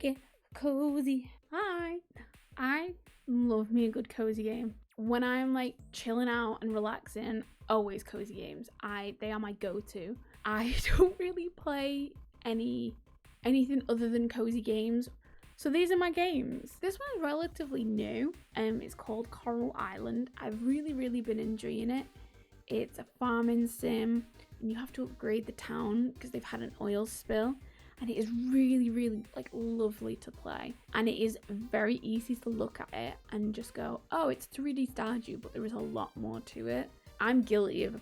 get cozy. Hi. I love me a good cozy game. When I'm like chilling out and relaxing, always cozy games. They are my go-to. I don't really play anything other than cozy games. So these are my games. This one's relatively new. It's called Coral Island. I've really been enjoying it. It's a farming sim, and you have to upgrade the town because they've had an oil spill. And it is really like lovely to play. And it is very easy to look at it and just go, oh, it's 3D Stardew, but there is a lot more to it. I'm guilty of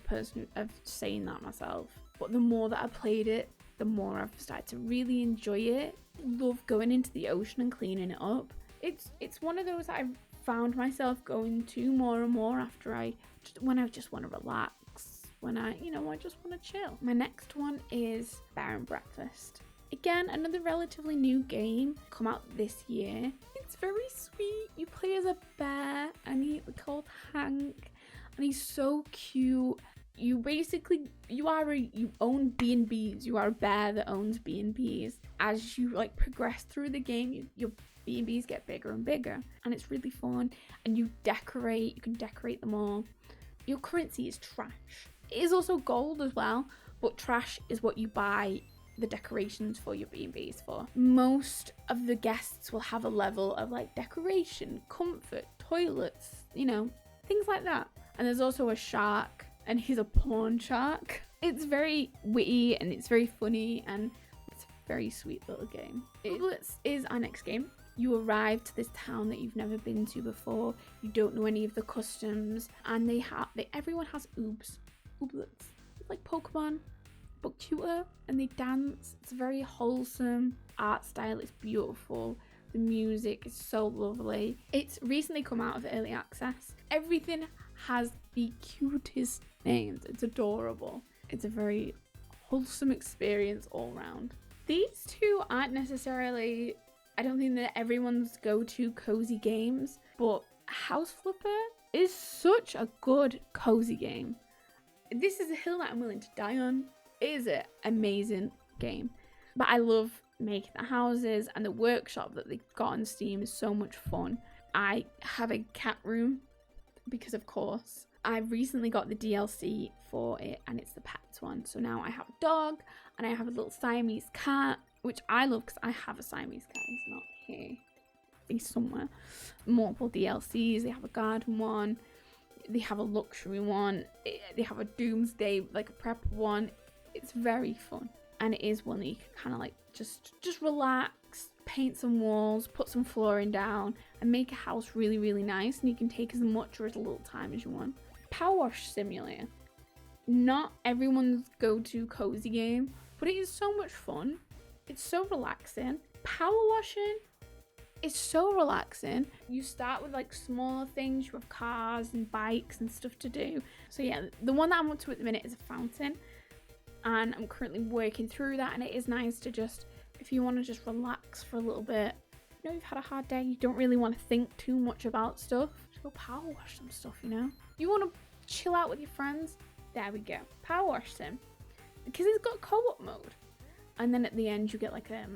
saying that myself. But the more that I played it, the more I've started to really enjoy it. Love going into the ocean and cleaning it up. It's one of those that I've found myself going to more and more after when I just want to relax, when I just want to chill. My next one is Bear and Breakfast. Again, another relatively new game come out this year. It's very sweet. You play as a bear and he's called Hank and he's so cute. You own B&Bs. You are a bear that owns B&Bs. As you like progress through the game, your B&Bs get bigger and bigger, and it's really fun. And you can decorate them all. Your currency is trash. It is also gold as well, but trash is what you buy the decorations for your B&Bs for. Most of the guests will have a level of like decoration, comfort, toilets, things like that. And there's also a shark, and he's a pawn shark. It's very witty and it's very funny, and it's a very sweet little game. Ooblets is our next game. You arrive to this town that you've never been to before. You don't know any of the customs, and everyone has ooblets. It's like Pokemon, but cuter, and they dance. It's very wholesome. Art style is beautiful. The music is so lovely. It's recently come out of early access. Everything has the cutest names. It's adorable. It's a very wholesome experience all around. These two aren't necessarily, I don't think they're everyone's go-to cozy games, but House Flipper is such a good cozy game. This is a hill that I'm willing to die on. It is an amazing game. But I love making the houses, and the workshop that they got on Steam is so much fun. I have a cat room because, of course, I recently got the DLC for it, and it's the pets one. So now I have a dog and I have a little Siamese cat, which I love because I have a Siamese cat. He's not here. He's somewhere. Multiple DLCs. They have a garden one. They have a luxury one. They have a doomsday, like a prep one. It's very fun. And it is one that you can kind of like just relax, paint some walls, put some flooring down, and make a house really nice. And you can take as much or as little time as you want. Power Wash Simulator. Not everyone's go-to cozy game, but it is so much fun. It's so relaxing. Power washing is so relaxing. You start with like smaller things. You have cars and bikes and stuff to do. So yeah, the one that I'm up to at the minute is a fountain. And I'm currently working through that, and it is nice to just, if you want to just relax for a little bit, you've had a hard day, you don't really want to think too much about stuff, just go power wash some stuff, You want to chill out with your friends, there we go, power wash sim, because it's got co-op mode, and then at the end you get like a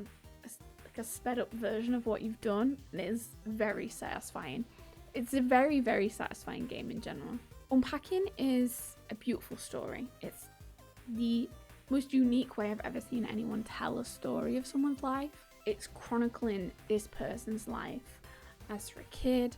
sped up version of what you've done, and it is very satisfying. It's a very satisfying game in general. Unpacking is a beautiful story. It's the most unique way I've ever seen anyone tell a story of someone's life. It's chronicling this person's life as they're a kid,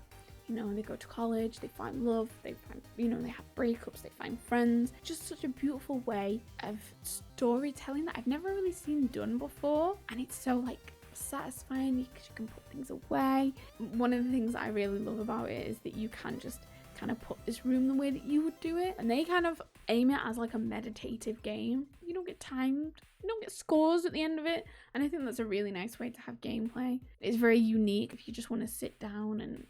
they go to college, they find love, they find, they have breakups, they find friends. Just such a beautiful way of storytelling that I've never really seen done before, and it's so like satisfying because you can put things away. One of the things I really love about it is that you can just kind of put this room the way that you would do it, and they kind of aim it as like a meditative game. You don't get timed, you don't get scores at the end of it, and I think that's a really nice way to have gameplay. It's very unique if you just want to sit down and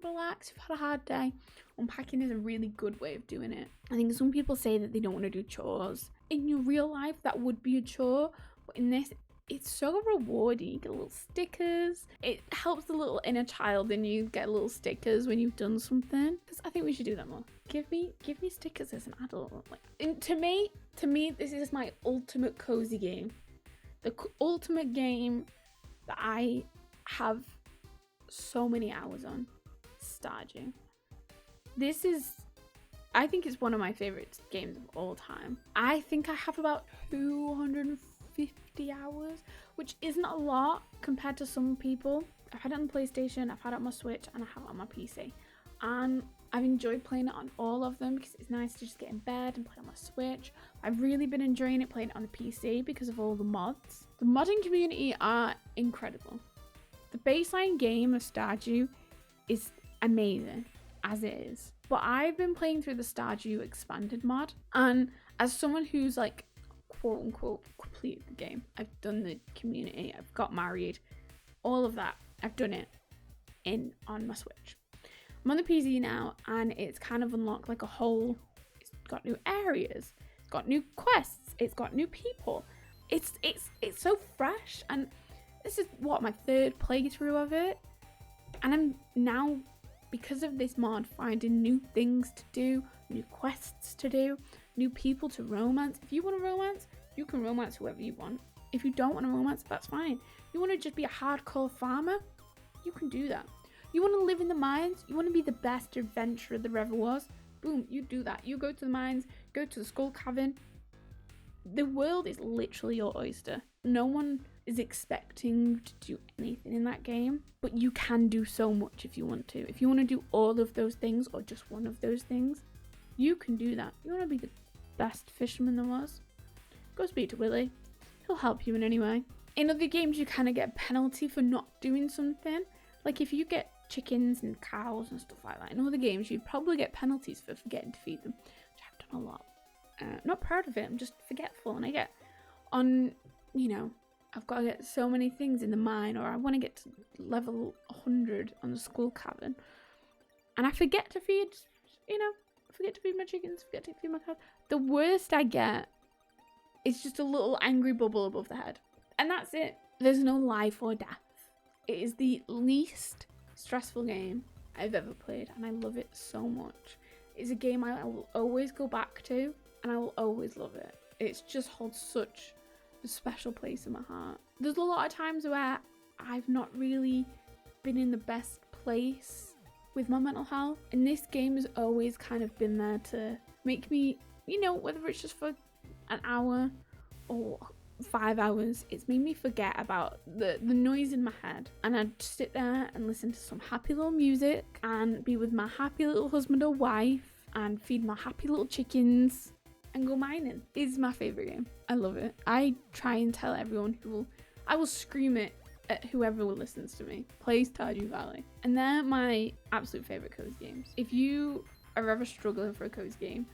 relax. You've had a hard day. Unpacking is a really good way of doing it. I think some people say that they don't want to do chores. In your real life that would be a chore, but in this it's so rewarding. You get little stickers. It helps the little inner child in you get little stickers when you've done something. Because I think we should do that more. Give me stickers as an adult. To me, this is my ultimate cozy game. The ultimate game that I have so many hours on Stardew. This is, I think it's one of my favorite games of all time. I think I have about 250 hours, which isn't a lot compared to some people. I've had it on PlayStation, I've had it on my Switch, and I have it on my PC. And I've enjoyed playing it on all of them because it's nice to just get in bed and play on my Switch. I've really been enjoying it playing it on the PC because of all the mods. The modding community are incredible. The baseline game of Stardew is amazing as it is. But I've been playing through the Stardew expanded mod, and as someone who's like quote unquote completed the game, I've done the community, I've got married, all of that, I've done it on my Switch. I'm on the PC now, and it's kind of unlocked like a whole, it's got new areas, it's got new quests, it's got new people. It's so fresh, and this is what, my third playthrough of it, and I'm now, because of this mod, finding new things to do, new quests to do, new people to romance. If you want to romance, you can romance whoever you want. If you don't want to romance, that's fine. You want to just be a hardcore farmer, you can do that. You want to live in the mines, you want to be the best adventurer there ever was, boom, you do that. You go to the mines, go to the Skull Cavern. The world is literally your oyster. No one is expecting to do anything in that game, but you can do so much if you want to. If you want to do all of those things or just one of those things, you can do that. You want to be the best fisherman there was? Go speak to Willy. He'll help you in any way. In other games, you kind of get a penalty for not doing something. Like if you get chickens and cows and stuff like that, in other games, you'd probably get penalties for forgetting to feed them, which I've done a lot. Not proud of it, I'm just forgetful, and I get on, you know, I've got to get so many things in the mine, or I want to get to level 100 on the Skull Cavern, and I forget to feed, forget to feed my chickens, forget to feed my cows. The worst I get is just a little angry bubble above the head, and that's it. There's no life or death. It is the least stressful game I've ever played, and I love it so much. It's a game I will always go back to, and I will always love it. It just holds such a special place in my heart. There's a lot of times where I've not really been in the best place with my mental health, and this game has always kind of been there to make me, whether it's just for an hour or 5 hours, it's made me forget about the noise in my head, and I'd sit there and listen to some happy little music and be with my happy little husband or wife and feed my happy little chickens and go mining. It's my favorite game. I love it. I try and tell everyone I will scream it at whoever listens to me. Play Stardew Valley. And they're my absolute favorite cozy games. If you are ever struggling for a cozy game,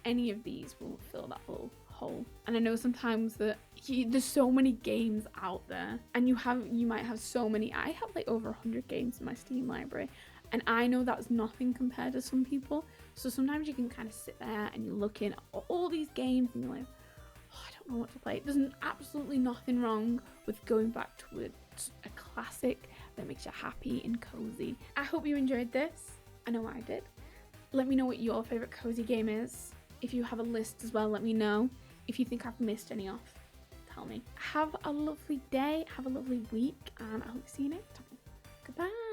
any of these will fill that little hole. And I know sometimes that there's so many games out there, and you might have so many. I have like over 100 games in my Steam library, and I know that's nothing compared to some people. So sometimes you can kind of sit there and you look in at all these games and you're like, oh, I don't know what to play. There's absolutely nothing wrong with going back to a classic that makes you happy and cozy. I hope you enjoyed this. I know I did. Let me know what your favorite cozy game is. If you have a list as well, let me know. If you think I've missed any off, tell me. Have a lovely day, have a lovely week, and I hope to see you next time. Goodbye.